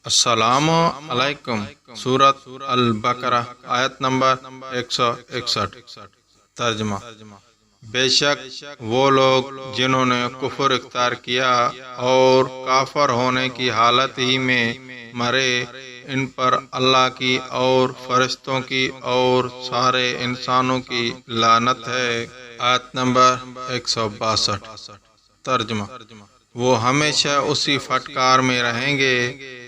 السلام علیکم۔ سورۃ البقرہ آیت نمبر 161۔ ترجمہ: بے شک وہ لوگ جنہوں نے کفر اختیار کیا اور کافر ہونے کی حالت ہی میں مرے، ان پر اللہ کی اور فرشتوں کی اور سارے انسانوں کی لعنت ہے۔ آیت نمبر 162۔ ترجمہ: وہ ہمیشہ اسی پھٹکار میں رہیں گے،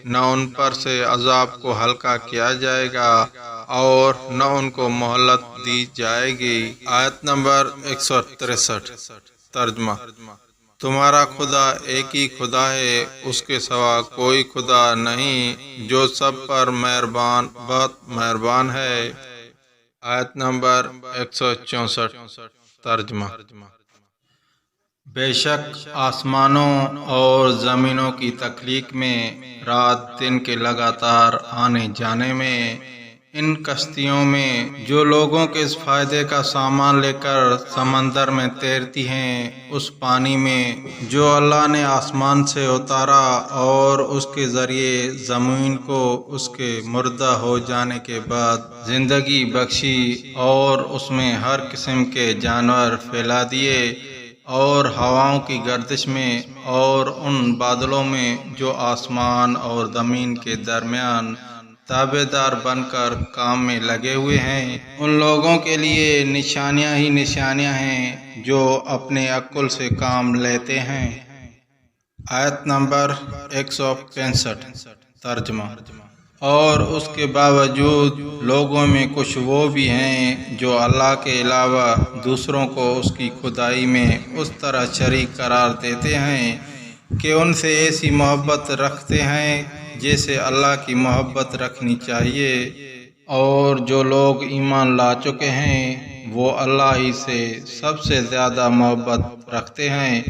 نہ ان پر سے عذاب کو ہلکا کیا جائے گا اور نہ ان کو مہلت دی جائے گی۔ آیت نمبر 163۔ ترجمہ: تمہارا خدا ایک ہی خدا ہے، اس کے سوا کوئی خدا نہیں، جو سب پر مہربان، بہت مہربان ہے۔ آیت نمبر 164۔ ترجمہ: بے شک آسمانوں اور زمینوں کی تخلیق میں، رات دن کے لگاتار آنے جانے میں، ان کشتیوں میں جو لوگوں کے اس فائدے کا سامان لے کر سمندر میں تیرتی ہیں، اس پانی میں جو اللہ نے آسمان سے اتارا اور اس کے ذریعے زمین کو اس کے مردہ ہو جانے کے بعد زندگی بخشی، اور اس میں ہر قسم کے جانور پھیلا دیے، اور ہواؤں کی گردش میں اور ان بادلوں میں جو آسمان اور زمین کے درمیان تابع دار بن کر کام میں لگے ہوئے ہیں، ان لوگوں کے لیے نشانیاں ہی نشانیاں ہیں جو اپنے عقل سے کام لیتے ہیں۔ آیت نمبر 165۔ ترجمہ: اور اس کے باوجود لوگوں میں کچھ وہ بھی ہیں جو اللہ کے علاوہ دوسروں کو اس کی خدائی میں اس طرح شریک قرار دیتے ہیں کہ ان سے ایسی محبت رکھتے ہیں جیسے اللہ کی محبت رکھنی چاہیے، اور جو لوگ ایمان لا چکے ہیں وہ اللہ ہی سے سب سے زیادہ محبت رکھتے ہیں،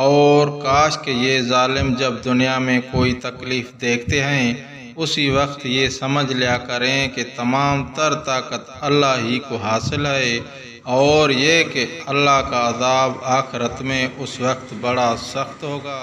اور کاش کہ یہ ظالم جب دنیا میں کوئی تکلیف دیکھتے ہیں اسی وقت یہ سمجھ لیا کریں کہ تمام تر طاقت اللہ ہی کو حاصل ہے، اور یہ کہ اللہ کا عذاب آخرت میں اس وقت بڑا سخت ہوگا۔